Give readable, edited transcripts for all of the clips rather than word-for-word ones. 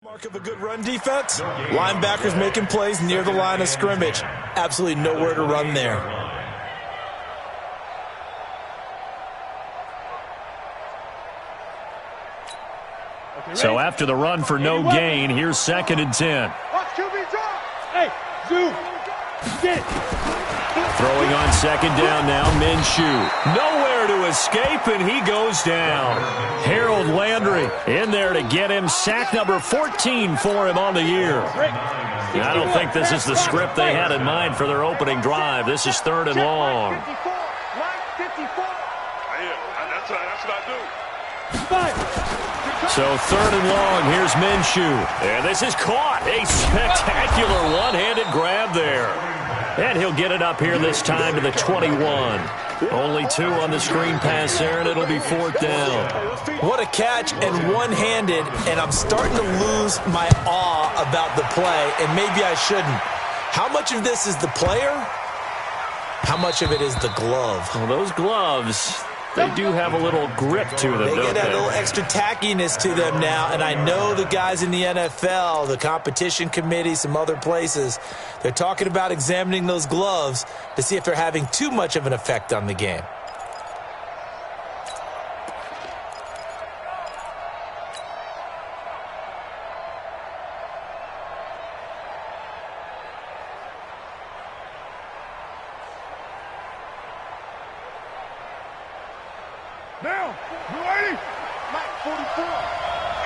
Mark of a good run defense. Linebackers making plays near the line of scrimmage. Absolutely nowhere to run there. So after the run for no gain, here's 2nd and 10. Hey, Zoo, get. Throwing on 2nd down now, Minshew. Nowhere to escape, and he goes down. Harold Landry in there to get him. Sack number 14 for him on the year. I don't think this is the script they had in mind for their opening drive. This is 3rd and long. So 3rd and long, here's Minshew. And this is caught. A spectacular one-handed grab there. And he'll get it up here this time to the 21. Only 2 on the screen pass there, and it'll be 4th down. What a catch, and one-handed, and I'm starting to lose my awe about the play, and maybe I shouldn't. How much of this is the player? How much of it is the glove? Well, those gloves, they do have a little grip to them, They don't get that little extra tackiness to them now, and I know the guys in the NFL, the competition committee, some other places, they're talking about examining those gloves to see if they're having too much of an effect on the game. Now, you ready? Mike 44.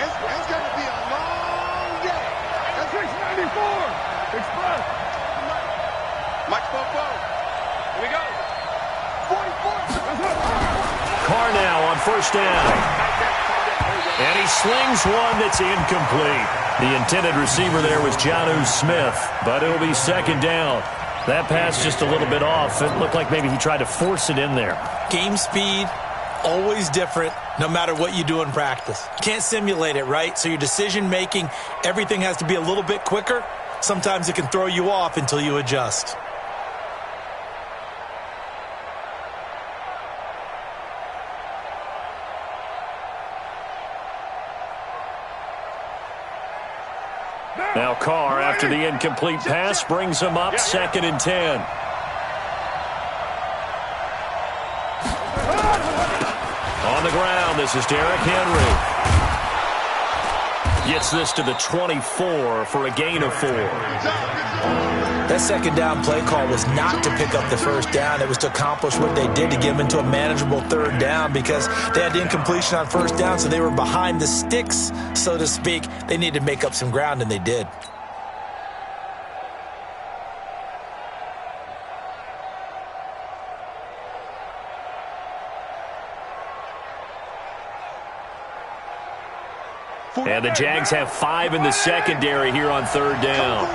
It's going to be a long day. That's 694. Express. Mike 44. Here we go. 44. Carr now on 1st down. And he slings one that's incomplete. The intended receiver there was Jonnu Smith, but it'll be 2nd down. That pass just a little bit off. It looked like maybe he tried to force it in there. Game speed, always different, no matter what you do in practice. Can't simulate it, right? So your decision-making, everything has to be a little bit quicker. Sometimes it can throw you off until you adjust. Now Carr, after the incomplete pass, brings him up 2nd and 10. On the ground, this is Derrick Henry. Gets this to the 24 for a gain of 4. That 2nd down play call was not to pick up the 1st down. It was to accomplish what they did to get them into a manageable 3rd down because they had the incompletion on 1st down, so they were behind the sticks, so to speak. They needed to make up some ground, and they did. And the Jags have 5 in the secondary here on 3rd down.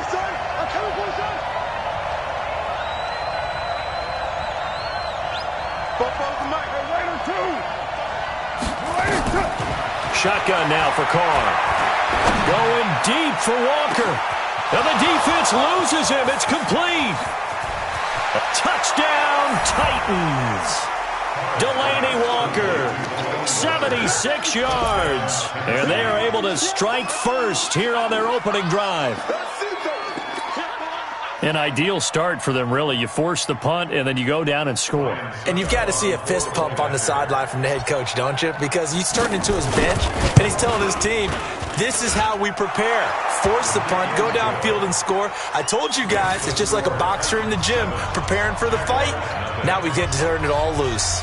Shotgun now for Carr. Going deep for Walker. And the defense loses him. It's complete. Touchdown, Titans. Delaney Walker, 76 yards. And they are able to strike first here on their opening drive. An ideal start for them, really. You force the punt, and then you go down and score. And you've got to see a fist pump on the sideline from the head coach, don't you? Because he's turned into his bench, and he's telling his team, this is how we prepare. Force the punt, go downfield and score. I told you guys, it's just like a boxer in the gym preparing for the fight. Now we get to turn it all loose.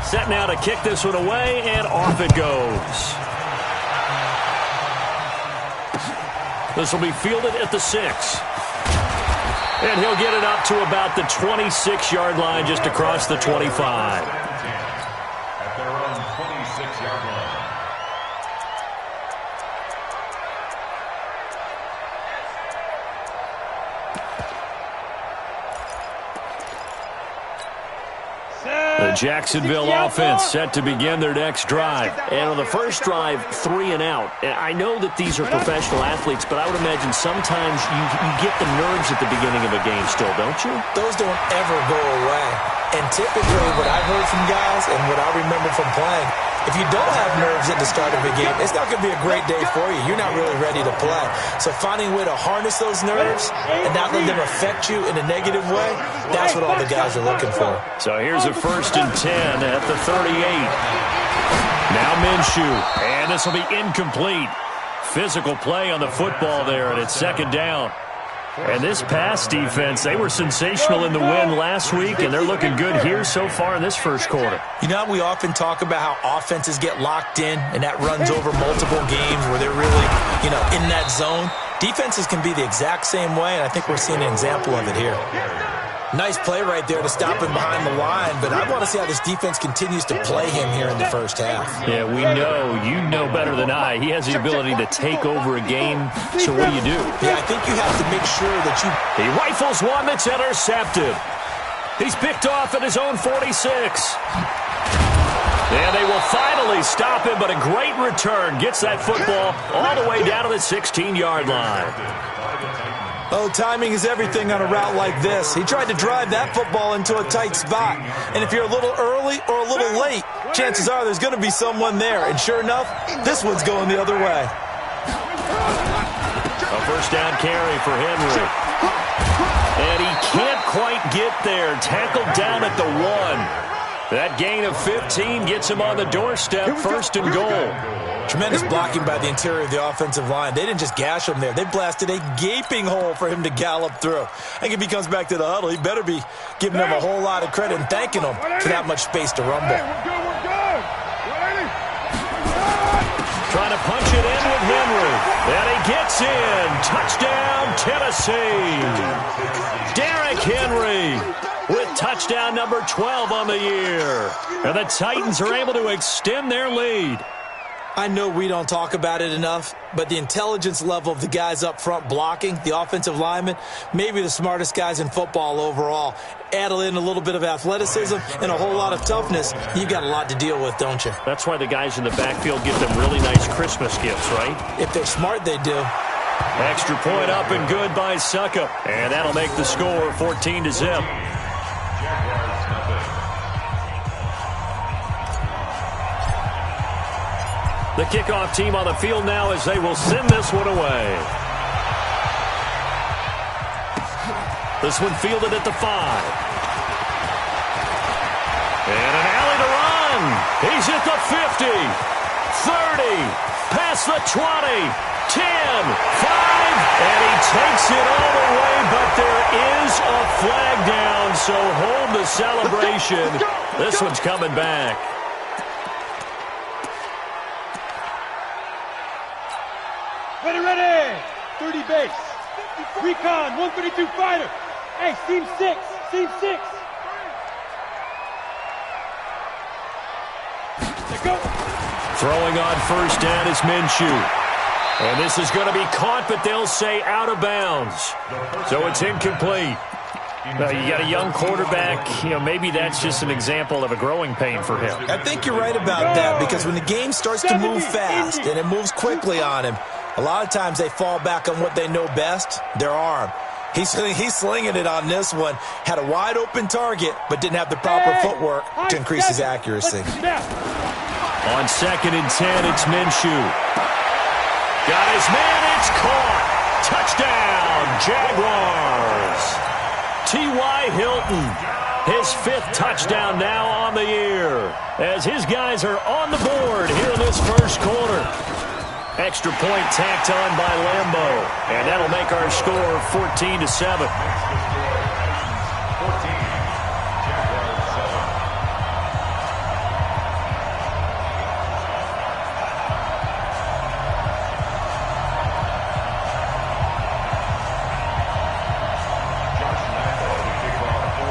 Set now to kick this one away, and off it goes. This will be fielded at the 6. And he'll get it up to about the 26-yard line, just across the 25. At their own 26-yard line. The Jacksonville offense set to begin their next drive. And on the first drive, 3 and out. I know that these are professional athletes, but I would imagine sometimes you get the nerves at the beginning of a game still, don't you? Those don't ever go away. And typically what I've heard from guys and what I remember from playing, if you don't have nerves at the start of a game, it's not going to be a great day for you. You're not really ready to play. So finding a way to harness those nerves and not let them affect you in a negative way, that's what all the guys are looking for. So here's a 1st and 10 at the 38. Now Minshew, and this will be incomplete. Physical play on the football there, and it's 2nd down. And this pass defense, they were sensational in the win last week, and they're looking good here so far in this first quarter. You know, we often talk about how offenses get locked in, and that runs over multiple games where they're really, in that zone. Defenses can be the exact same way, and I think we're seeing an example of it here. Nice play right there to stop him behind the line, but I want to see how this defense continues to play him here in the first half. Yeah, we know. You know better than I. He has the ability to take over a game, so what do? Yeah, I think you have to make sure that you... He rifles one that's intercepted. He's picked off at his own 46. And they will finally stop him, but a great return gets that football all the way down to the 16-yard line. Oh, timing is everything on a route like this. He tried to drive that football into a tight spot. And if you're a little early or a little late, chances are there's going to be someone there. And sure enough, this one's going the other way. A 1st down carry for Henry. And he can't quite get there. Tackled down at the 1. That gain of 15 gets him on the doorstep, 1st and goal. Tremendous blocking by the interior of the offensive line. They didn't just gash him there. They blasted a gaping hole for him to gallop through. I think if he comes back to the huddle, he better be giving them a whole lot of credit and thanking them for that much space to rumble. Hey, we're good. Trying to punch it in with Henry. And he gets in. Touchdown, Tennessee. Derrick Henry with touchdown number 12 on the year. And the Titans are able to extend their lead. I know we don't talk about it enough, but the intelligence level of the guys up front blocking, the offensive linemen, maybe the smartest guys in football overall. Add in a little bit of athleticism and a whole lot of toughness, you've got a lot to deal with, don't you? That's why the guys in the backfield get them really nice Christmas gifts, right? If they're smart, they do. Extra point up and good by Suckup. And that'll make the score 14-0. The kickoff team on the field now as they will send this one away. This one fielded at the 5. And an alley to run. He's at the 50, 30, past the 20, 10, 5, and he takes it all the way, but there is a flag down, so hold the celebration. This one's coming back. Ready. 30 base. Recon, 132 fighter. Hey, team 6. Let's go. Throwing on 1st down is Minshew. And this is going to be caught, but they'll say out of bounds. So it's incomplete. You got a young quarterback. Maybe that's just an example of a growing pain for him. I think you're right about that, because when the game starts to move fast and it moves quickly on him, a lot of times they fall back on what they know best, their arm. He's slinging it on this one. Had a wide open target, but didn't have the proper footwork to increase his accuracy. On 2nd and 10, it's Minshew. Got his man, it's caught. Touchdown, Jaguars. T.Y. Hilton, his 5th touchdown now on the year, as his guys are on the board here in this first quarter. Extra point tacked on by Lambeau, and that'll make our score 14-7.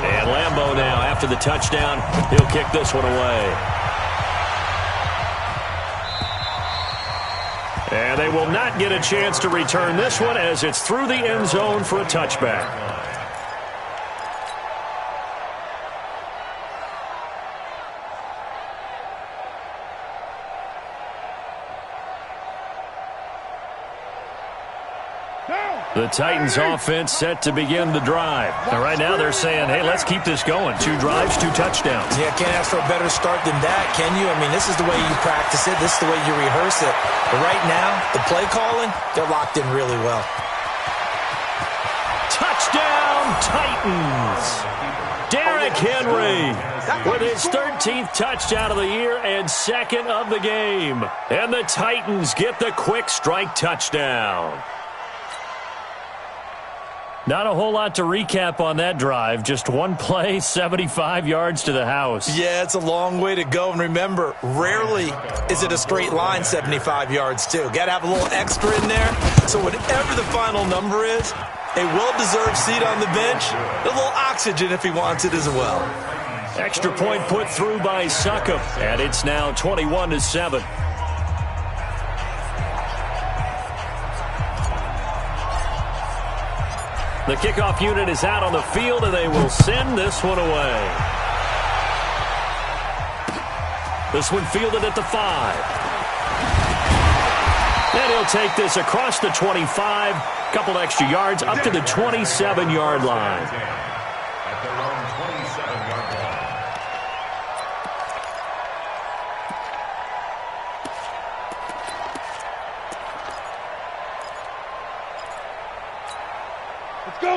And Lambeau now, after the touchdown, he'll kick this one away. And they will not get a chance to return this one as it's through the end zone for a touchback. The Titans offense set to begin the drive. And right now they're saying, hey, let's keep this going. 2 drives, 2 touchdowns. Yeah, can't ask for a better start than that, can you? I mean, this is the way you practice it. This is the way you rehearse it. But right now, the play calling, they're locked in really well. Touchdown, Titans! Derrick Henry with his 13th touchdown of the year and 2nd of the game. And the Titans get the quick strike touchdown. Not a whole lot to recap on that drive. Just one play, 75 yards to the house. Yeah, it's a long way to go. And remember, rarely is it a straight line 75 yards, too. Got to have a little extra in there. So whatever the final number is, a well-deserved seat on the bench, a little oxygen if he wants it as well. Extra point put through by Succop, and it's now 21-7. The kickoff unit is out on the field, and they will send this one away. This one fielded at the 5. And he'll take this across the 25, couple extra yards, up to the 27-yard line. At their own 27-yard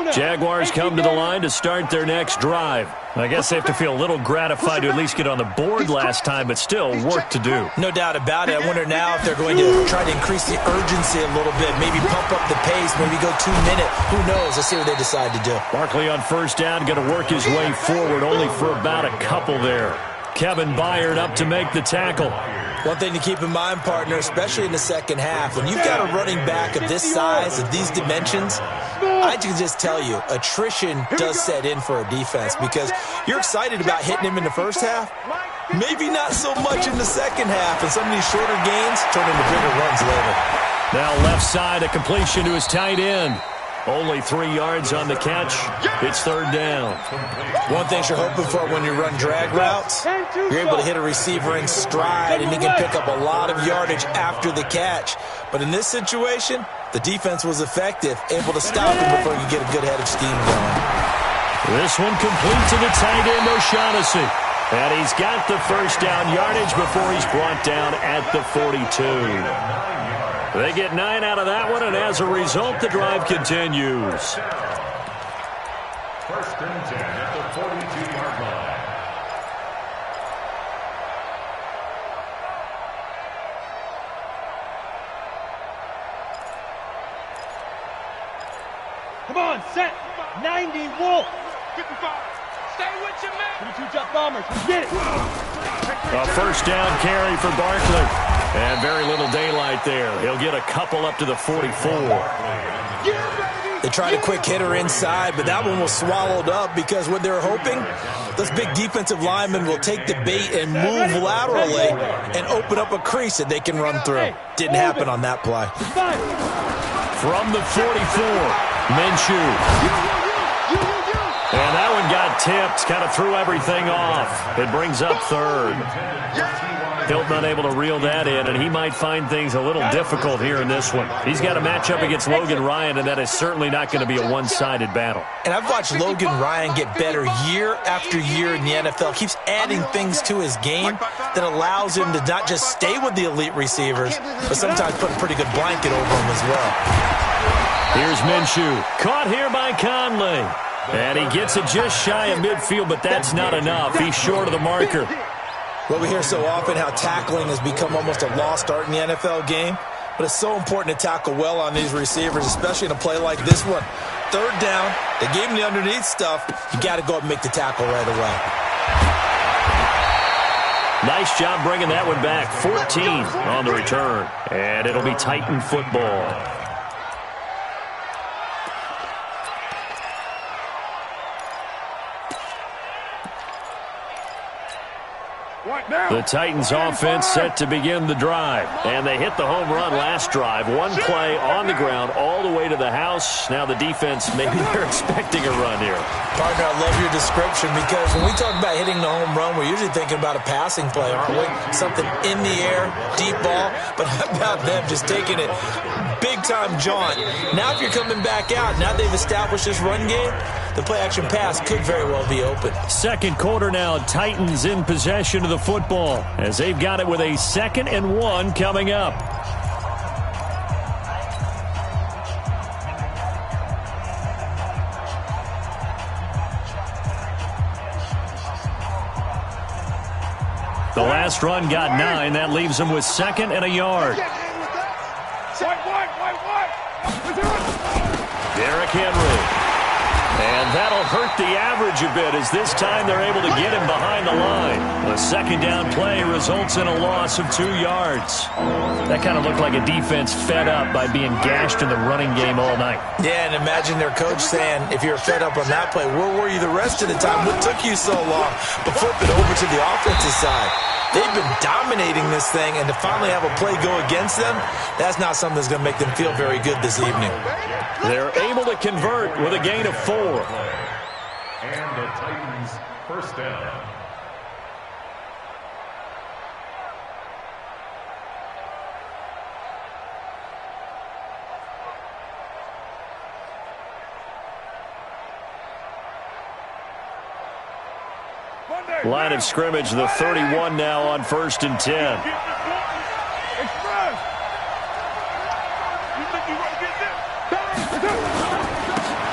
line. Jaguars come to the line to start their next drive. I guess they have to feel a little gratified to at least get on the board last time, but still work to do. No doubt about it. I wonder now if they're going to try to increase the urgency a little bit, maybe pump up the pace, maybe go 2-minute. Who knows? Let's see what they decide to do. Barkley on first down, going to work his way forward, only for about a couple there. Kevin Byard up to make the tackle. One thing to keep in mind, partner, especially in the second half, when you've got a running back of this size, of these dimensions, I can just tell you, attrition does set in for a defense because you're excited about hitting him in the first half, maybe not so much in the second half, and some of these shorter gains turn into bigger runs later. Now left side, a completion to his tight end. Only 3 yards on the catch. It's third down. One thing you're hoping for when you run drag routes, you're able to hit a receiver in stride, and he can pick up a lot of yardage after the catch. But in this situation, the defense was effective, able to stop him before you get a good head of steam going. This one complete to the tight end, O'Shaughnessy. And he's got the first down yardage before he's brought down at the 42. They get 9 out of that one, and as a result, the drive continues. First and 10 at the 42-yard line. Come on, set. 90, Wolf. 55. Stay with your man. 22 jump bombers. Get it. A first down carry for Barkley. And very little daylight there. He'll get a couple up to the 44. They tried a quick hitter inside, but that one was swallowed up because what they're hoping, those big defensive linemen will take the bait and move laterally and open up a crease that they can run through. Didn't happen on that play. From the 44, Minshew. And that one got tipped, kind of threw everything off. It brings up third. Hilton unable to reel that in, and he might find things a little difficult here in this one. He's got a matchup against Logan Ryan, and that is certainly not going to be a one-sided battle. And I've watched Logan Ryan get better year after year in the NFL. Keeps adding things to his game that allows him to not just stay with the elite receivers, but sometimes put a pretty good blanket over them as well. Here's Minshew. Caught here by Conley. And he gets it just shy of midfield, but that's not enough. He's short of the marker. Well, we hear so often how tackling has become almost a lost art in the NFL game, but it's so important to tackle well on these receivers, especially in a play like this one. Third down, they gave him the underneath stuff. You got to go up and make the tackle right away. Nice job bringing that one back. 14 on the return, and it'll be Titan football. Right now. The Titans offense set to begin the drive. And they hit the home run last drive. One play on the ground all the way to the house. Now the defense, maybe they're expecting a run here. Partner, I love your description because when we talk about hitting the home run, we're usually thinking about a passing play, aren't we? Something in the air, deep ball. But how about them just taking it big-time jaunt? Now if you're coming back out, now they've established this run game, the play-action pass could very well be open. Second quarter now, Titans in possession of the football as they've got it with a 2nd and 1 coming up. The last run got 9. That leaves them with 2nd and a yard. Derrick Henry. And that'll hurt the average a bit as this time they're able to get him behind the line. The second down play results in a loss of 2 yards. That kind of looked like a defense fed up by being gashed in the running game all night. Yeah, and imagine their coach saying, if you're fed up on that play, where were you the rest of the time? What took you so long? But flip it over to the offensive side. They've been dominating this thing, and to finally have a play go against them, that's not something that's going to make them feel very good this evening. They're able to convert with a gain of 4. And the Titans first down. Line of scrimmage, the 31 now on 1st and 10.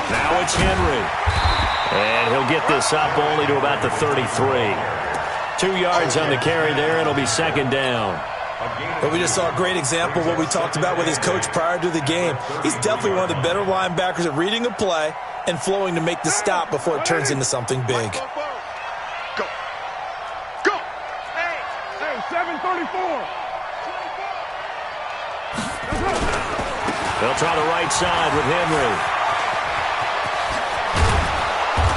Now it's Henry. And he'll get this up only to about the 33. 2 yards on the carry there. It'll be 2nd down. But we just saw a great example of what we talked about with his coach prior to the game. He's definitely one of the better linebackers at reading a play and flowing to make the stop before it turns into something big. They'll try the right side with Henry.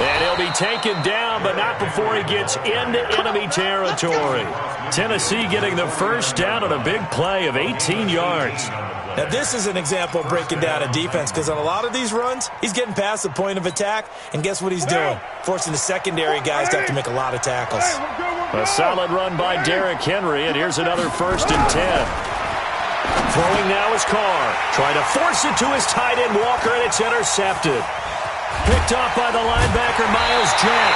And he'll be taken down, but not before he gets into enemy territory. Tennessee getting the first down on a big play of 18 yards. Now, this is an example of breaking down a defense because on a lot of these runs, he's getting past the point of attack, and guess what he's doing? Forcing the secondary guys to have to make a lot of tackles. A solid run by Derrick Henry, and here's another 1st and 10. Throwing now is Carr. Trying to force it to his tight end, Walker, and it's intercepted. Picked off by the linebacker, Miles Jack.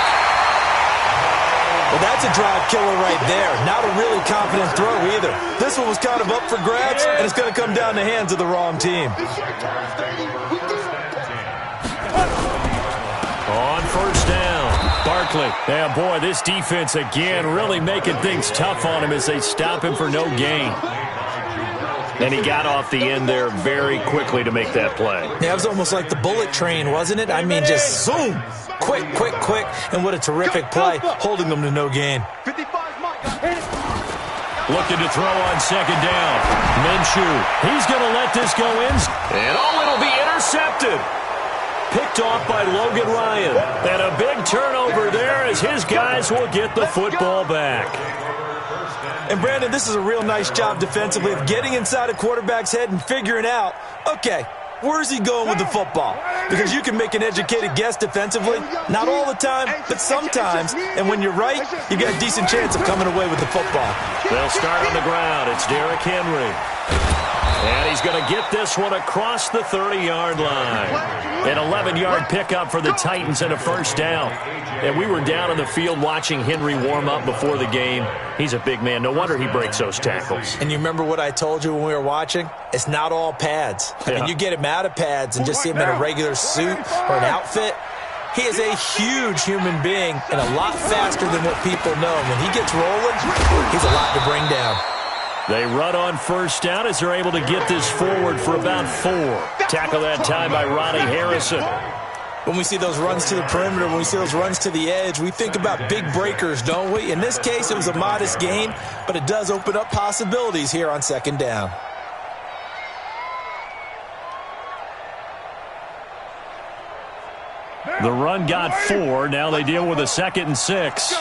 Well, that's a drive killer right there. Not a really confident throw either. This one was kind of up for grabs, and it's going to come down the hands of the wrong team. On 1st down, Barkley. Yeah, boy, this defense again really making things tough on him as they stop him for no gain. And he got off the end there very quickly to make that play. Yeah, it was almost like the bullet train, wasn't it? I mean, just zoom. Quick, quick, quick. And what a terrific play, holding them to no gain. Looking to throw on 2nd down. Minshew, he's going to let this go in. And it'll be intercepted. Picked off by Logan Ryan. And a big turnover there as his guys will get the football back. And, Brandon, this is a real nice job defensively of getting inside a quarterback's head and figuring out, okay, where's he going with the football? Because you can make an educated guess defensively. Not all the time, but sometimes. And when you're right, you've got a decent chance of coming away with the football. They'll start on the ground. It's Derrick Henry. And he's going to get this one across the 30-yard line. An 11-yard pickup for the Titans and a 1st down. And we were down on the field watching Henry warm up before the game. He's a big man. No wonder he breaks those tackles. And you remember what I told you when we were watching? It's not all pads. I mean, you get him out of pads and just see him in a regular suit or an outfit. He is a huge human being and a lot faster than what people know. When he gets rolling, he's a lot to bring down. They run on 1st down as they're able to get this forward for about 4. Tackle that time by Ronnie Harrison. When we see those runs to the perimeter, when we see those runs to the edge, we think about big breakers, don't we? In this case, it was a modest gain, but it does open up possibilities here on 2nd down. The run got 4. Now they deal with a 2nd and 6.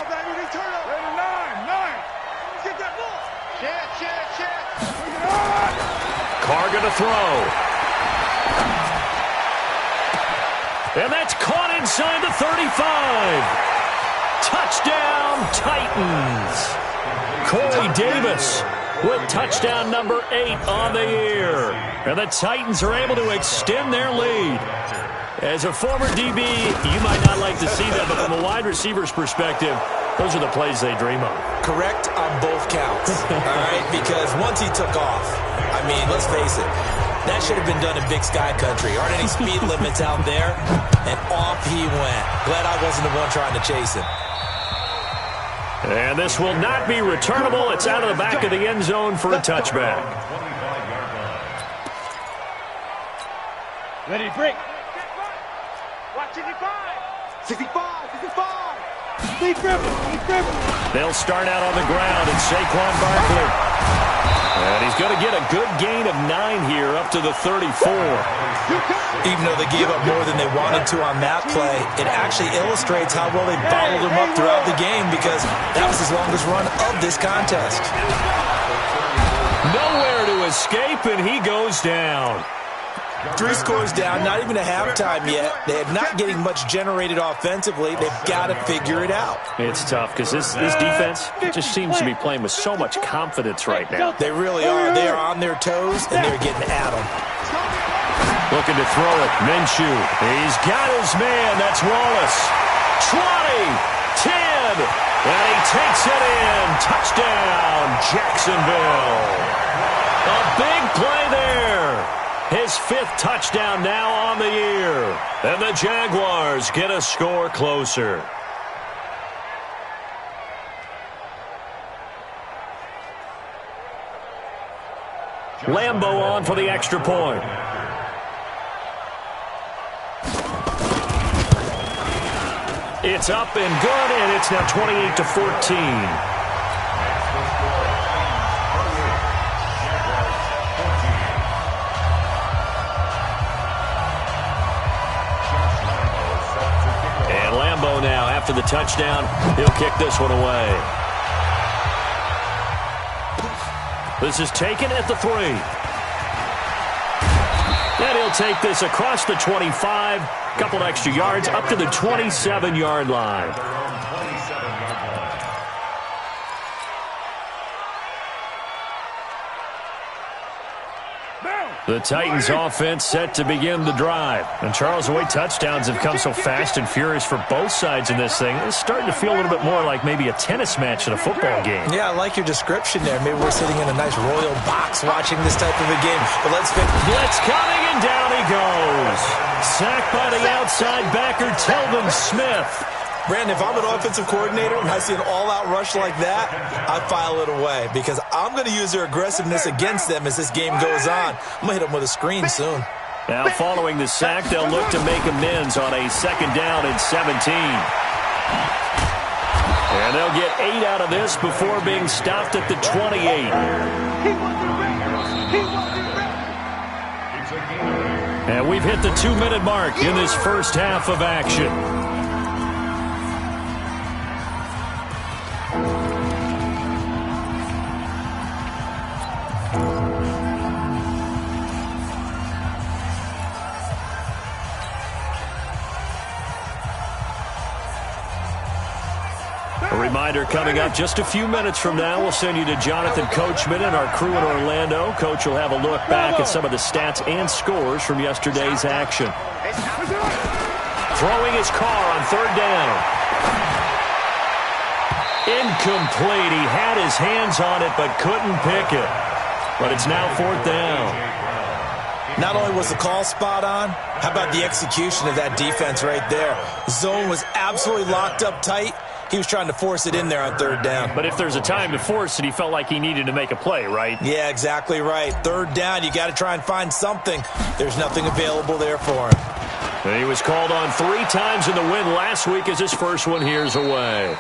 Carr going to throw. And that's caught inside the 35. Touchdown, Titans. Corey Davis with touchdown number 8 on the year. And the Titans are able to extend their lead. As a former DB, you might not like to see that, but from a wide receiver's perspective, those are the plays they dream of. Correct on both counts, all right? Because once he took off, I mean, let's face it, that should have been done in Big Sky Country. Aren't any speed limits out there? And off he went. Glad I wasn't the one trying to chase him. And this will not be returnable. It's out of the back of the end zone for a touchback. Ready to break. Watch 65. 65. 65. Lead dribble. They'll start out on the ground, and Saquon Barkley. And he's going to get a good gain of 9 here, up to the 34. Even though they gave up more than they wanted to on that play, it actually illustrates how well they bottled him up throughout the game, because that was his longest run of this contest. Nowhere to escape, and he goes down. 3 scores down, not even a halftime yet. They're not getting much generated offensively. They've got to figure it out. It's tough because this defense just seems to be playing with so much confidence right now. They really are. They are on their toes, and they're getting at them. Looking to throw it. Minshew. He's got his man. That's Wallace. 20, 10, and he takes it in. Touchdown, Jacksonville. A big play there. His 5th touchdown now on the year. And the Jaguars get a score closer. Lambeau on for the extra point. It's up and good, and it's now 28-14. Now, after the touchdown, he'll kick this one away. This is taken at the 3. And he'll take this across the 25, couple extra yards, up to the 27-yard line. The Titans offense set to begin the drive. And Charles, the way touchdowns have come so fast and furious for both sides in this thing, it's starting to feel a little bit more like maybe a tennis match in a football game. Yeah, I like your description there. Maybe we're sitting in a nice royal box watching this type of a game. But let's fit. Blitz coming, and down he goes. Sacked by the outside backer, Telvin Smith. Brandon, if I'm an offensive coordinator and I see an all-out rush like that, I file it away, because I'm going to use their aggressiveness against them as this game goes on. I'm going to hit them with a screen soon. Now, following the sack, they'll look to make amends on a 2nd down and 17. And they'll get 8 out of this before being stopped at the 28. And we've hit the 2-minute mark in this first half of action. A reminder coming up just a few minutes from now, we'll send you to Jonathan Coachman and our crew in Orlando. Coach will have a look back at some of the stats and scores from yesterday's action. Throwing his car on 3rd down. Incomplete. He had his hands on it but couldn't pick it. But it's now 4th down. Not only was the call spot on, how about the execution of that defense right there? Zone was absolutely locked up tight. He was trying to force it in there on 3rd down. But if there's a time to force it, he felt like he needed to make a play, right? Yeah, exactly right. 3rd down, you got to try and find something. There's nothing available there for him. And he was called on 3 times in the win last week as his first one here's away.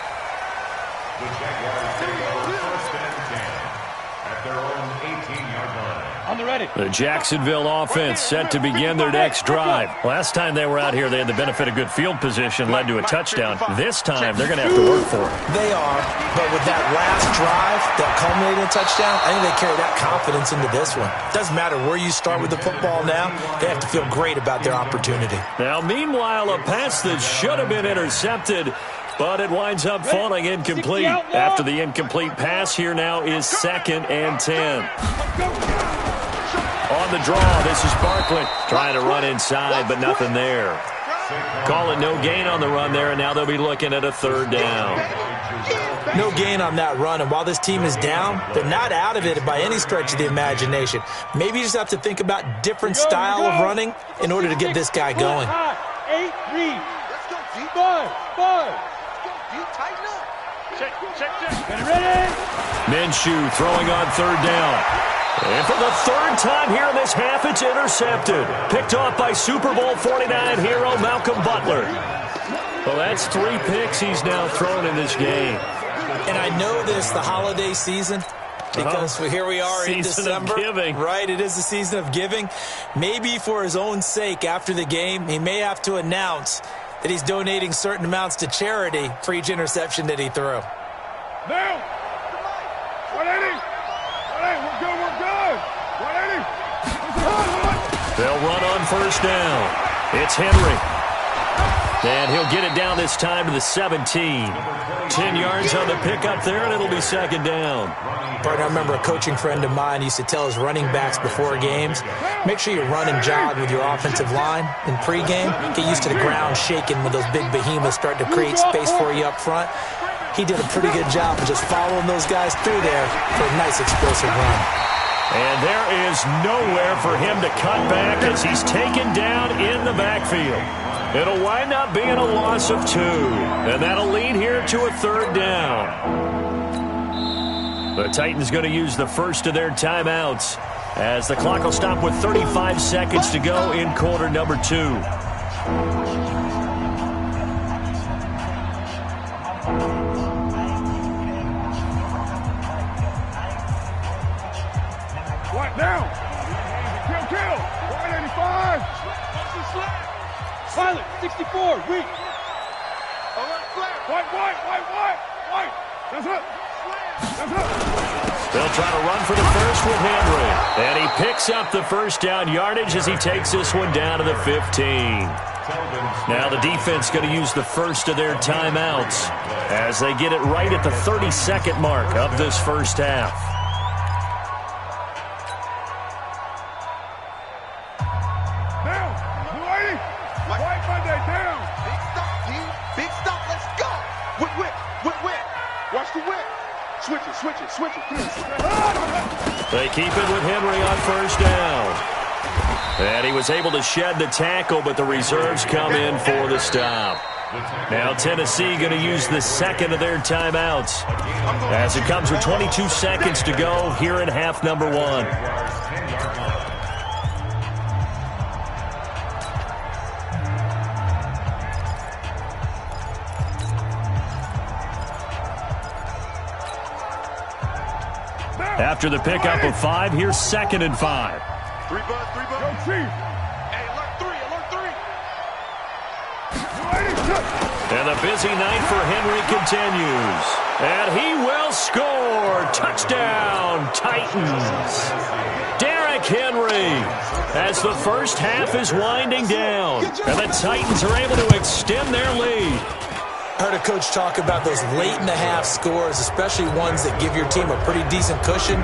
On the ready. The Jacksonville offense set to begin their next drive. Last time they were out here, they had the benefit of good field position, led to a touchdown. This time, they're going to have to work for it. They are, but with that last drive that culminated in a touchdown, I think they carry that confidence into this one. Doesn't matter where you start with the football now, they have to feel great about their opportunity. Now, meanwhile, a pass that should have been intercepted, but it winds up falling incomplete. After the incomplete pass, here now is 2nd and 10. On the draw, this is Barkley trying to run inside, but nothing there. Call it no gain on the run there, and now they'll be looking at a 3rd down. No gain on that run, and while this team is down, they're not out of it by any stretch of the imagination. Maybe you just have to think about different style of running in order to get this guy going. 8 read. Let's go deep. 5. Deep, tighten up. Check. Get ready. Minshew throwing on 3rd down. And for the 3rd time here in this half, it's intercepted. Picked off by Super Bowl 49 hero Malcolm Butler. Well, that's 3 picks he's now thrown in this game. And I know this, the holiday season, because here we are in December. Season of giving. Right, it is the season of giving. Maybe for his own sake, after the game, he may have to announce that he's donating certain amounts to charity for each interception that he threw. Now. 180. We're good. 180. They'll run on 1st down. It's Henry. And he'll get it down this time to the 17. 10 yards on the pickup there, and it'll be 2nd down. Partner, I remember a coaching friend of mine used to tell his running backs before games, make sure you run and jog with your offensive line in pregame. Get used to the ground shaking when those big behemoths start to create space for you up front. He did a pretty good job of just following those guys through there for a nice explosive run. And there is nowhere for him to cut back as he's taken down in the backfield. It'll wind up being a loss of 2, and that'll lead here to a 3rd down. The Titans going to use the first of their timeouts as the clock will stop with 35 seconds to go in quarter number 2. What now? Kill. 185. Pilot, 64, weak. White. That's up. They'll try to run for the first with Henry. And he picks up the 1st down yardage as he takes this one down to the 15. Now the defense going to use the first of their timeouts as they get it right at the 30-second mark of this first half. Switch it. They keep it with Henry on 1st down. And he was able to shed the tackle, but the reserves come in for the stop. Now Tennessee going to use the 2nd of their timeouts as it comes with 22 seconds to go here in half number 1. After the pickup of 5, here's 2nd and 5. 3 bud. Go Chief. Hey, alert 3. And the busy night for Henry continues. And he will score. Touchdown, Titans. Derrick Henry as the first half is winding down. And the Titans are able to extend their lead. I heard a coach talk about those late-in-the-half scores, especially ones that give your team a pretty decent cushion.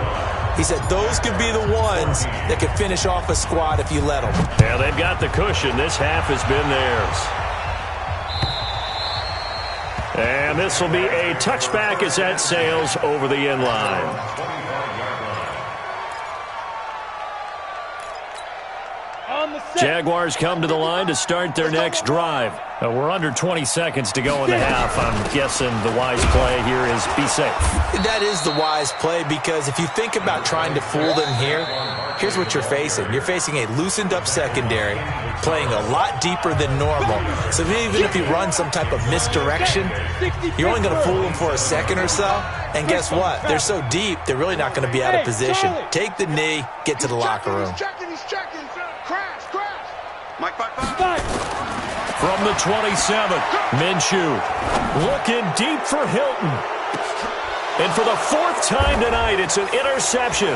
He said those could be the ones that could finish off a squad if you let them. Yeah, they've got the cushion. This half has been theirs. And this will be a touchback as that sails over the end line. On Jaguars come to the line to start their next drive. We're under 20 seconds to go in the half. I'm guessing the wise play here is be safe. That is the wise play, because if you think about trying to fool them here, here's what you're facing. You're facing a loosened up secondary, playing a lot deeper than normal. So even if you run some type of misdirection, you're only going to fool them for a second or so. And guess what? They're so deep, they're really not going to be out of position. Take the knee, get to the locker room. He's checking. Crash. Mike, From the 27, Minshew looking deep for Hilton. And for the fourth time tonight, it's an interception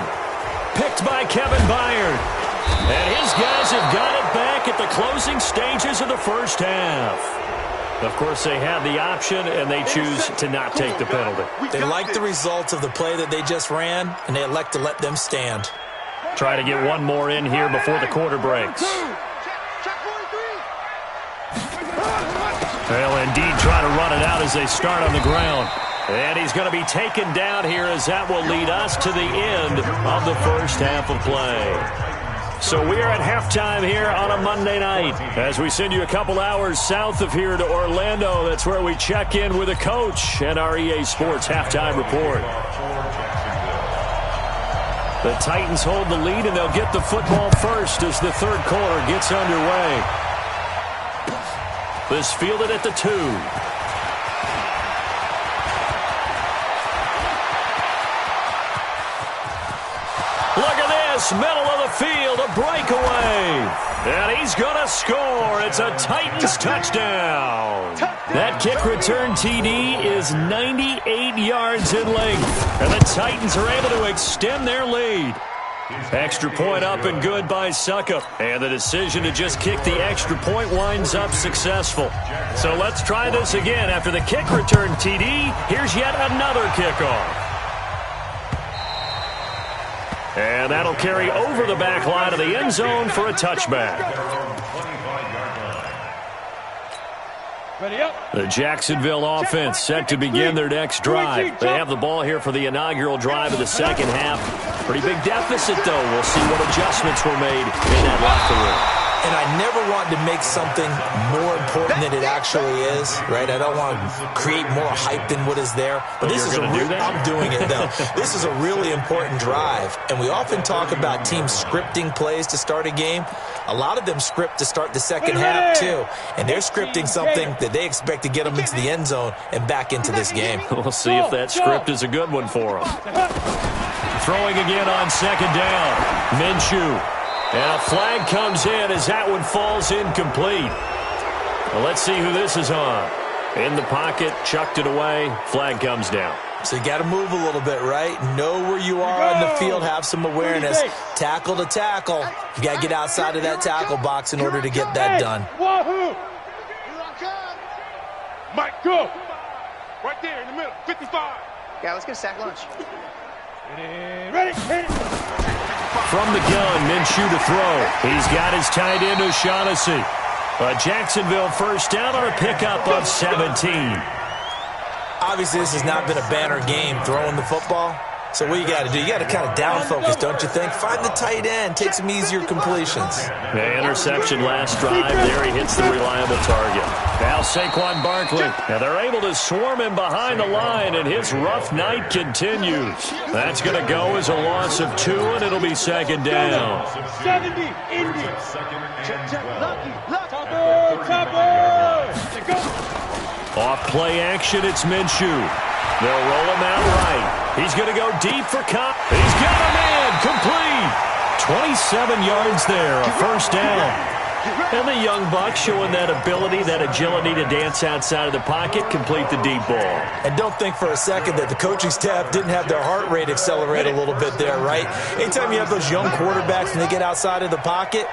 picked by Kevin Byard. And his guys have got it back at the closing stages of the first half. Of course, they had the option, and they choose to not take the penalty. They like the results of the play that they just ran, and they elect to let them stand. Try to get one more in here before the quarter breaks. They'll indeed try to run it out as they start on the ground. And he's going to be taken down here, as that will lead us to the end of the first half of play. So we're at halftime here on a Monday night as we send you a couple hours south of here to Orlando. That's where we check in with the coach and our EA Sports halftime report. The Titans hold the lead, and they'll get the football first as the third quarter gets underway. This fielded at the 2. Look at this, middle of the field, a breakaway. And he's going to score. It's a Titans touchdown. That kick return TD is 98 yards in length. And the Titans are able to extend their lead. Extra point up and good by Suckup. And the decision to just kick the extra point winds up successful. So let's try this again. After the kick return TD, here's yet another kickoff. And that'll carry over the back line of the end zone for a touchback. The Jacksonville offense set to begin their next drive. They have the ball here for the inaugural drive of the second half. Pretty big deficit, though. We'll see what adjustments were made in that locker room. And I never want to make something more important than it actually is, right? I don't want to create more hype than what is there. But this is I'm doing it, though. This is a really important drive. And we often talk about teams scripting plays to start a game. A lot of them script to start the second half, too. And they're scripting something that they expect to get them into the end zone and back into this game. We'll see if that script is a good one for them. Throwing again on second down. Minshew. And a flag comes in as that one falls incomplete. Well, let's see who this is on. In the pocket, chucked it away, flag comes down. So you got to move a little bit, right? Know where you are on the field, have some awareness. Tackle to tackle. You got to get outside of that tackle box in order to get that done. Mike, go. Right there in the middle, 55. Yeah, let's get a sack lunch. Ready, hit it. From the gun, Minshew to throw. He's got his tight end, O'Shaughnessy. A Jacksonville first down on a pickup of 17. Obviously, this has not been a banner game throwing the football. So what you got to do? You got to kind of down focus, don't you think? Find the tight end. Take some easier completions. The interception last drive. There he hits the reliable target. Now Saquon Barkley. Now they're able to swarm him behind the line, and his rough night continues. That's going to go as a loss of 2, and it'll be second down. 70, Indy. Off play action, it's Minshew. They'll roll him out right. He's going to go deep for Cobb. He's got a man complete. 27 yards there, a first down. And the young buck showing that ability, that agility to dance outside of the pocket, complete the deep ball. And don't think for a second that the coaching staff didn't have their heart rate accelerate a little bit there, right? Anytime you have those young quarterbacks and they get outside of the pocket,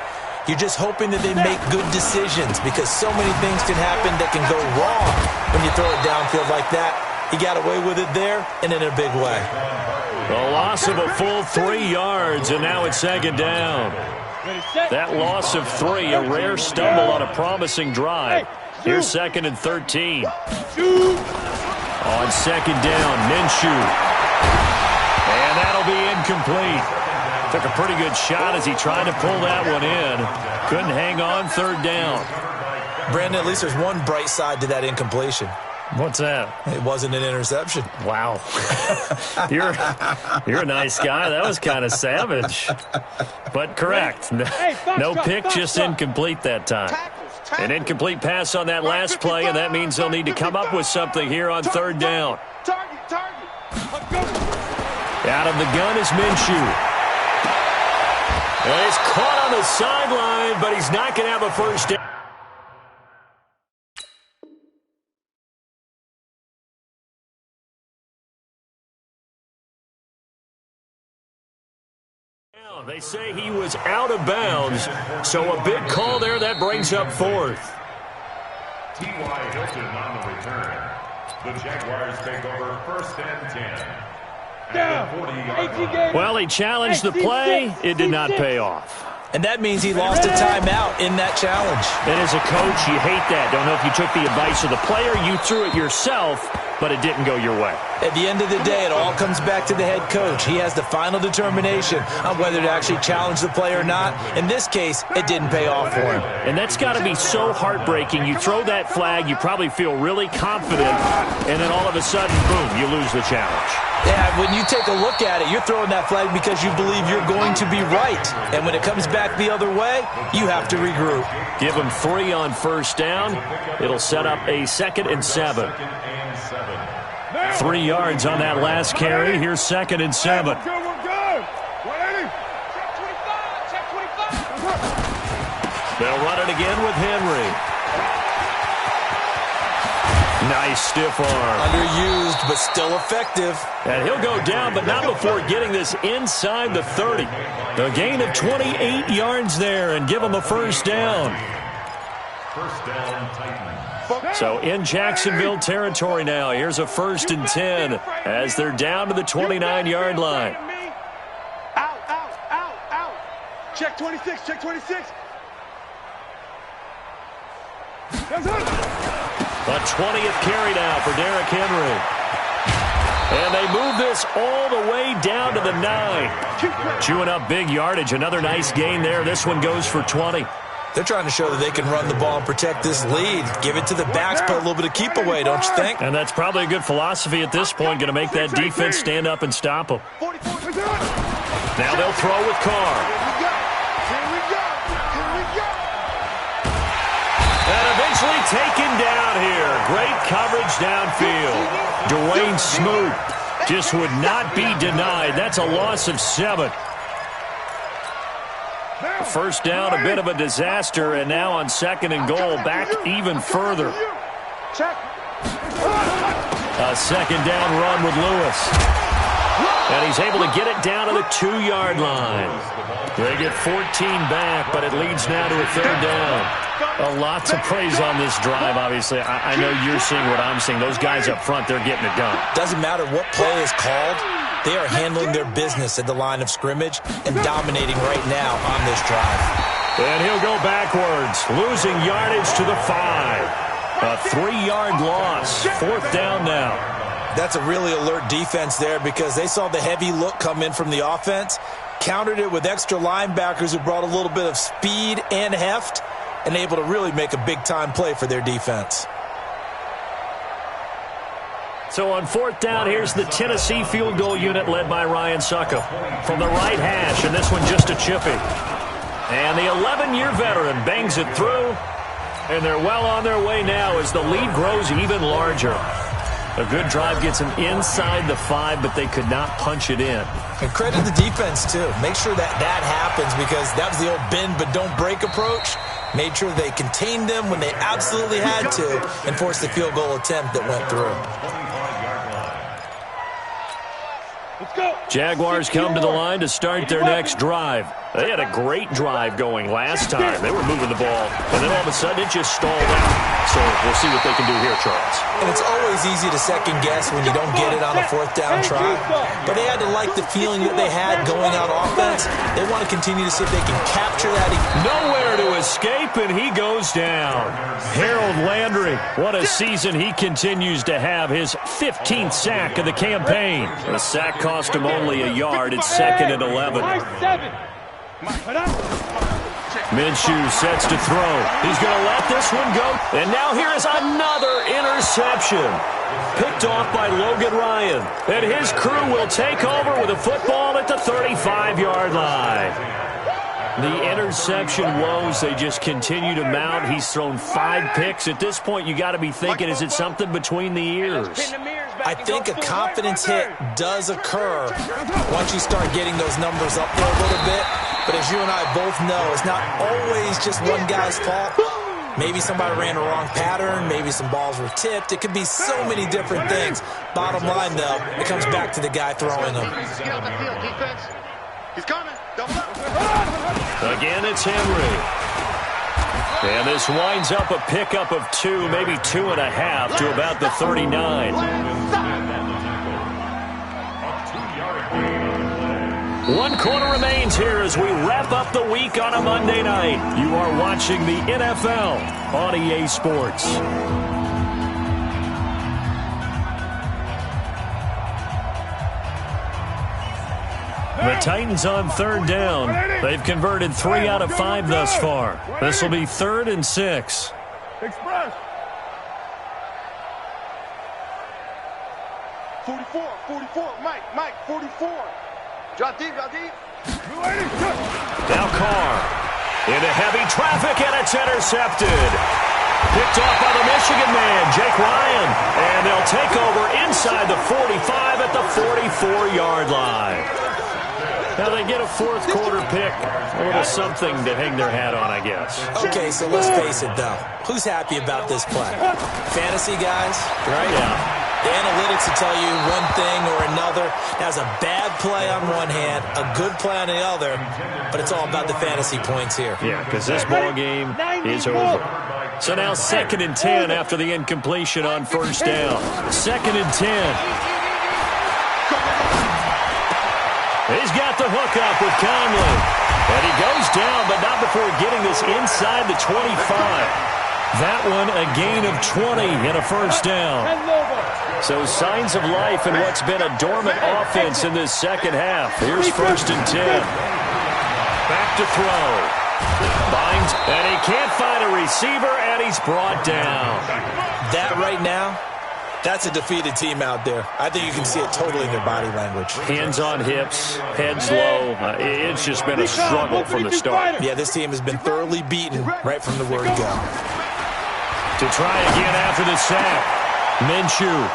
you're just hoping that they make good decisions, because so many things can happen that can go wrong when you throw it downfield like that. He got away with it there, and in a big way. A loss of a full 3 yards, and now it's second down. That loss of 3, a rare stumble on a promising drive. Here's second and 13. On second down, Minshew. And that'll be incomplete. Took a pretty good shot as he tried to pull that one in. Couldn't hang on third down. Brandon, at least there's one bright side to that incompletion. What's that? It wasn't an interception. Wow. You're a nice guy. That was kind of savage. But correct. No pick, just incomplete that time. An incomplete pass on that last play, and that means they'll need to come up with something here on third down. Out of the gun is Minshew. And he's caught on the sideline, but he's not going to have a first down. They say he was out of bounds, so a big call there. That brings up fourth. T.Y. Hilton on the return. The Jaguars take over first and 10. Well, he challenged the play. It did not pay off. And that means he lost a timeout in that challenge. And as a coach, you hate that. Don't know if you took the advice of the player, you threw it yourself, but it didn't go your way. At the end of the day, it all comes back to the head coach. He has the final determination on whether to actually challenge the play or not. In this case, it didn't pay off for him. And that's got to be so heartbreaking. You throw that flag, you probably feel really confident, and then all of a sudden, boom, you lose the challenge. Yeah, when you take a look at it, you're throwing that flag because you believe you're going to be right. And when it comes back the other way, you have to regroup. Give him 3 on first down. It'll set up a 2nd and 7. 3 yards on that last carry. Here's 2nd and 7. They'll run it again with Henry. Nice stiff arm. Underused, but still effective. And he'll go down, but not before getting this inside the 30. A gain of 28 yards there, and give him a first down. First down, Titans. So in Jacksonville territory now. Here's a 1st and 10 as they're down to the 29-yard line. Out, out, out, out. Check 26, check 26. The 20th carry now for Derrick Henry. And they move this all the way down to the 9. Chewing up big yardage. Another nice gain there. This one goes for 20. They're trying to show that they can run the ball and protect this lead. Give it to the backs, put a little bit of keep away, don't you think? And that's probably a good philosophy at this point. Going to make that defense stand up and stop them. Now they'll throw with Carr. And eventually taken down here. Great coverage downfield. Dwayne Smoot just would not be denied. That's a loss of 7. First down, a bit of a disaster, and now on 2nd and goal, back even further. A 2nd down run with Lewis. And he's able to get it down to the 2-yard line. They get 14 back, but it leads now to a 3rd down. A lot to praise on this drive, obviously. I know you're seeing what I'm seeing. Those guys up front, they're getting it done. Doesn't matter what play is called. They are handling their business at the line of scrimmage and dominating right now on this drive. And he'll go backwards, losing yardage to the 5. A 3-yard loss. 4th down now. That's a really alert defense there because they saw the heavy look come in from the offense, countered it with extra linebackers who brought a little bit of speed and heft, and able to really make a big-time play for their defense. So on 4th down, here's the Tennessee field goal unit led by Ryan Suckup from the right hash, and this one just a chippy. And the 11-year veteran bangs it through, and they're well on their way now as the lead grows even larger. A good drive gets them inside the 5, but they could not punch it in. And credit the defense, too. Make sure that happens because that was the old bend but don't break approach. Made sure they contained them when they absolutely had to and forced the field goal attempt that went through. Jaguars come to the line to start their next drive. They had a great drive going last time. They were moving the ball, and then all of a sudden it just stalled out. So we'll see what they can do here, Charles. And it's always easy to second guess when you don't get it on a 4th down try. But they had to like the feeling that they had going out offense. They want to continue to see if they can capture that. Nowhere to escape, and he goes down. Harold Landry, what a season he continues to have. His 15th sack of the campaign. The sack cost cost him only a yard. It's 2nd and 11. Minshew sets to throw. He's going to let this one go. And now here is another interception. Picked off by Logan Ryan. And his crew will take over with a football at the 35-yard line. The interception woes, they just continue to mount. He's thrown 5 picks. At this point, you got to be thinking, is it something between the ears? I think a confidence hit does occur once you start getting those numbers up there a little bit. But as you and I both know, it's not always just one guy's fault. Maybe somebody ran a wrong pattern. Maybe some balls were tipped. It could be so many different things. Bottom line, though, it comes back to the guy throwing them. Get on the field, defense. He's coming. Double up. Again, it's Henry. And this winds up a pickup of 2, maybe 2.5 to about the 39. 1 quarter remains here as we wrap up the week on a Monday night. You are watching the NFL on EA Sports. The Titans on 3rd down. They've converted 3 out of 5 thus far. This will be 3rd and 6. Express. 44, Mike, 44. Drop deep. Now Carr into heavy traffic, and it's intercepted. Picked off by the Michigan man, Jake Ryan. And they'll take over inside the 45 at the 44-yard line. Now they get a 4th quarter pick. A little something to hang their hat on, I guess. Okay, so let's face it, though. Who's happy about this play? Fantasy guys, right? Yeah. The analytics will tell you one thing or another. That's a bad play on one hand, a good play on the other, but it's all about the fantasy points here. Yeah, because this ball game is over. So now 2nd and 10 after the incompletion on 1st down. 2nd and 10. He's got the hook up with Conley. And he goes down, but not before getting this inside the 25. That one a gain of 20 and a 1st down. So signs of life in what's been a dormant offense in this 2nd half. Here's 1st and 10. Back to throw. Binds, and he can't find a receiver, and he's brought down. That right now, that's a defeated team out there. I think you can see it totally in their body language. Hands on hips, heads low. It's just been a struggle from the start. Yeah, this team has been thoroughly beaten right from the word go. To try again after the sack, Minshew.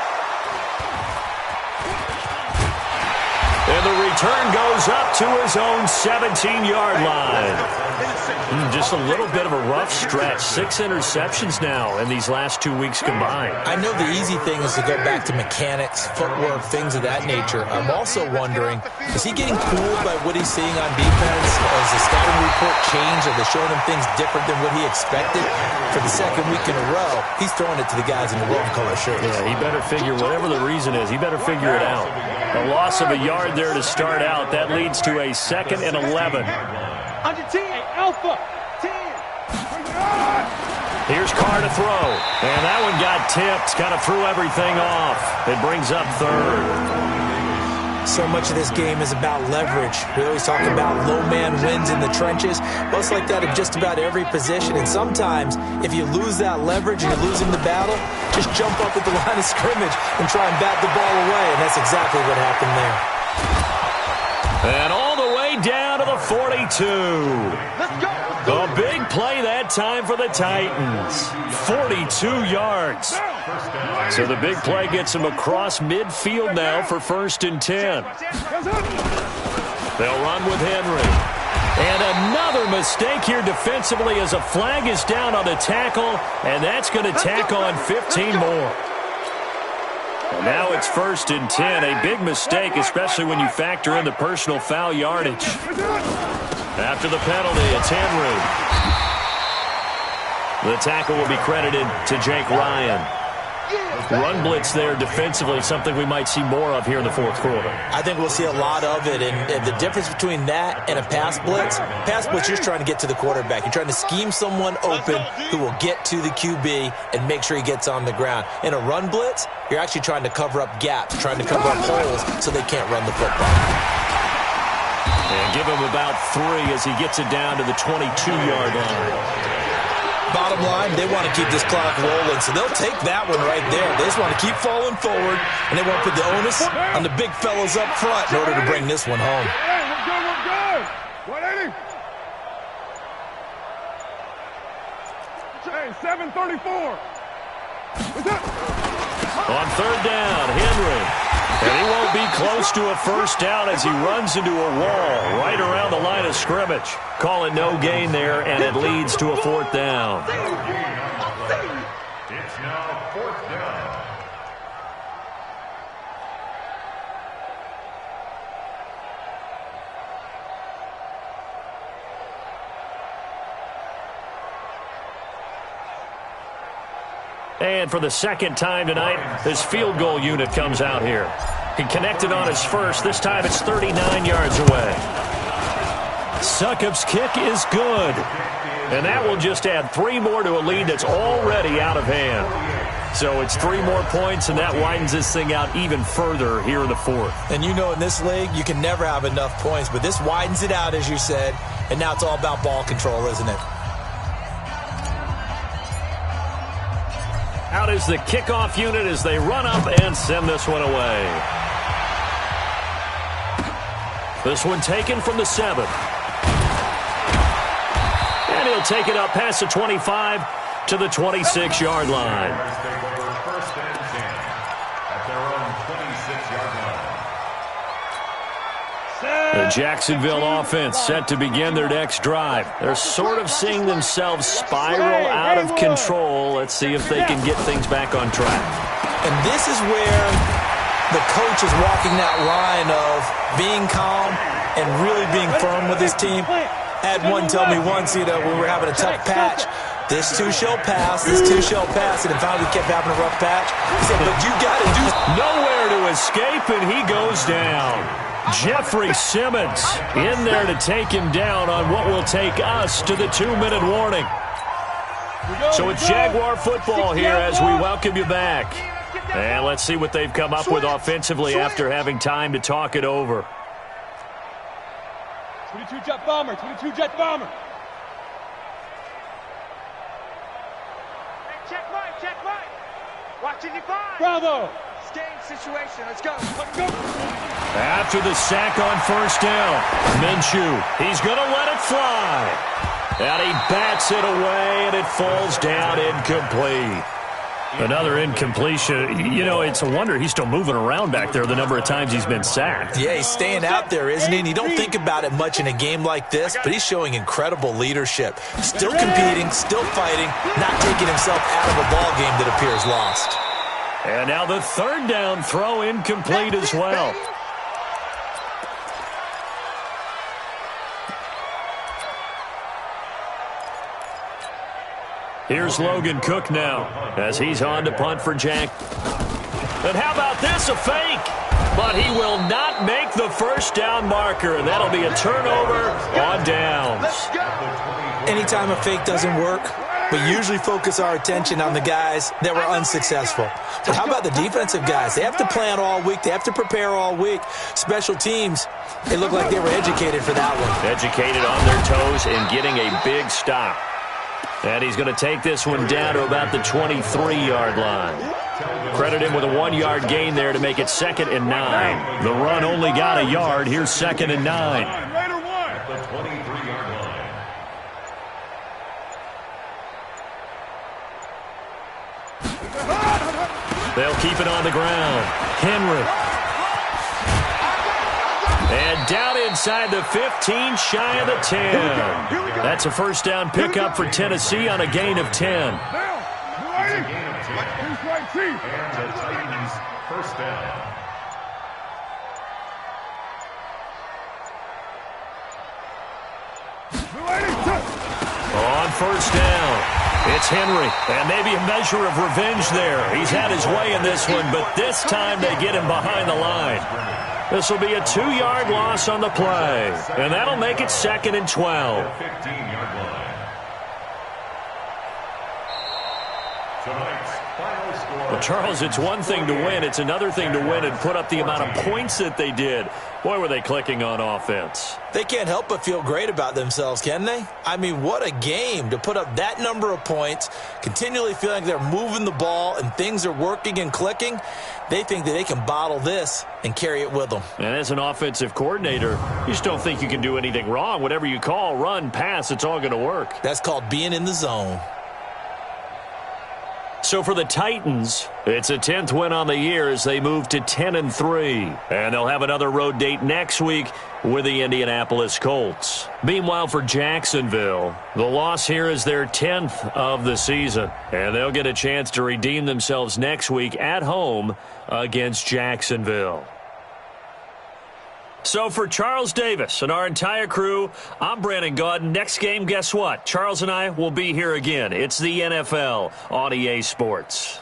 And the return goes up to his own 17-yard line. Just a little bit of a rough stretch. 6 interceptions now in these last 2 weeks combined. I know the easy thing is to go back to mechanics, footwork, things of that nature. I'm also wondering, is he getting fooled by what he's seeing on defense? Has the scouting report changed? Are they showing him things different than what he expected? For the 2nd week in a row, he's throwing it to the guys in the wrong color shirts. Yeah, he better figure, whatever the reason is, he better figure it out. A loss of a yard there to start out. That leads to a 2nd and 11. Under 10, Alpha, 10. Here's Carr to throw. And that one got tipped. Kind of threw everything off. It brings up 3rd. So much of this game is about leverage. We always talk about low man wins in the trenches. Well, it's like that in just about every position. And sometimes, if you lose that leverage and you're losing the battle, just jump up at the line of scrimmage and try and bat the ball away. And that's exactly what happened there. And all the way down to the 42. Let's go. A big play that time for the Titans. 42 yards. So the big play gets him across midfield now for 1st and 10. They'll run with Henry. And another mistake here defensively as a flag is down on the tackle, and that's going to tack on 15 more. And now it's 1st and 10. A big mistake, especially when you factor in the personal foul yardage. After the penalty, it's Henry. The tackle will be credited to Jake Ryan. Run blitz there defensively, something we might see more of here in the fourth quarter. I think we'll see a lot of it, and the difference between that and a pass blitz, you're just trying to get to the quarterback. You're trying to scheme someone open who will get to the QB and make sure he gets on the ground. In a run blitz, you're actually trying to cover up gaps, trying to cover up holes so they can't run the football. And give him about 3 as he gets it down to the 22-yard line. Bottom line, they want to keep this clock rolling, so they'll take that one right there. They just want to keep falling forward, and they want to put the onus on the big fellows up front in order to bring this one home. Hey, we're good. 180. Hey, 734. What's up? On third down, Henry. And he won't be close to a first down as he runs into a wall right around the line of scrimmage. Call it no gain there, and it leads to a fourth down. It's now fourth down. And for the second time tonight, his field goal unit comes out here. He connected on his first. This time it's 39 yards away. Succop's kick is good. And that will just add 3 more to a lead that's already out of hand. So it's 3 more points, and that widens this thing out even further here in the fourth. And you know in this league, you can never have enough points, but this widens it out, as you said, and now it's all about ball control, isn't it? Out is the kickoff unit as they run up and send this one away. This one taken from the 7. And he'll take it up past the 25 to the 26-yard line. First and 10 at their own 26-yard line. The Jacksonville offense set to begin their next drive. They're sort of seeing themselves spiral out of control. Let's see if they can get things back on track. And this is where the coach is walking that line of being calm and really being firm with his team. I had one tell me once, when we were having a tough patch, this too shall pass, this too shall pass, and then finally we kept having a rough patch. He said, but you got to do nowhere to escape, and he goes down. Jeffrey Simmons in there to take him down on what will take us to the 2-minute warning. So it's Jaguar football here as we welcome you back. And let's see what they've come up with offensively after having time to talk it over. 22 jet bomber, 22 jet bomber. Hey, check right. Watching you five. Bravo. Game situation. Let's go. After the sack on first down, Minshew, he's going to let it fly. And he bats it away, and it falls down incomplete. Another incompletion. It's a wonder he's still moving around back there the number of times he's been sacked. Yeah, he's staying out there, isn't he? And you don't think about it much in a game like this, but he's showing incredible leadership. Still competing, still fighting, not taking himself out of a ball game that appears lost. And now the third down throw incomplete as well. Here's Logan Cook now as he's on to punt for Jack. And how about this, a fake? But he will not make the first down marker, and that'll be a turnover on downs. Anytime a fake doesn't work, we usually focus our attention on the guys that were unsuccessful. But how about the defensive guys? They have to plan all week. They have to prepare all week. Special teams, they look like they were educated for that one. Educated on their toes and getting a big stop. And he's going to take this one down to about the 23-yard line. Credit him with a 1-yard gain there to make it 2nd and 9. The run only got a yard. Here's 2nd and 9. The 23-yard line. They'll keep it on the ground. Henry. And down inside the 15, shy of the 10. That's a first down pickup for Tennessee on a gain of 10. And the Titans first down. On first down, It's Henry, and maybe a measure of revenge there. He's had his way in this one, but this time they get him behind the line. This will be a 2-yard loss on the play, and that'll make it 2nd and 12. 15-yard line. Tonight's final score. Well, Charles, it's one thing to win. It's another thing to win and put up the amount of points that they did. Boy, were they clicking on offense. They can't help but feel great about themselves, can they? I mean, what a game to put up that number of points, continually feeling like they're moving the ball and things are working and clicking. They think that they can bottle this and carry it with them. And as an offensive coordinator, you just don't think you can do anything wrong. Whatever you call, run, pass, it's all going to work. That's called being in the zone. So for the Titans, it's a 10th win on the year as they move to 10-3. And they'll have another road date next week with the Indianapolis Colts. Meanwhile, for Jacksonville, the loss here is their 10th of the season. And they'll get a chance to redeem themselves next week at home against Jacksonville. So for Charles Davis and our entire crew, I'm Brandon Gaudin. Next game, guess what? Charles and I will be here again. It's the NFL on EA Sports.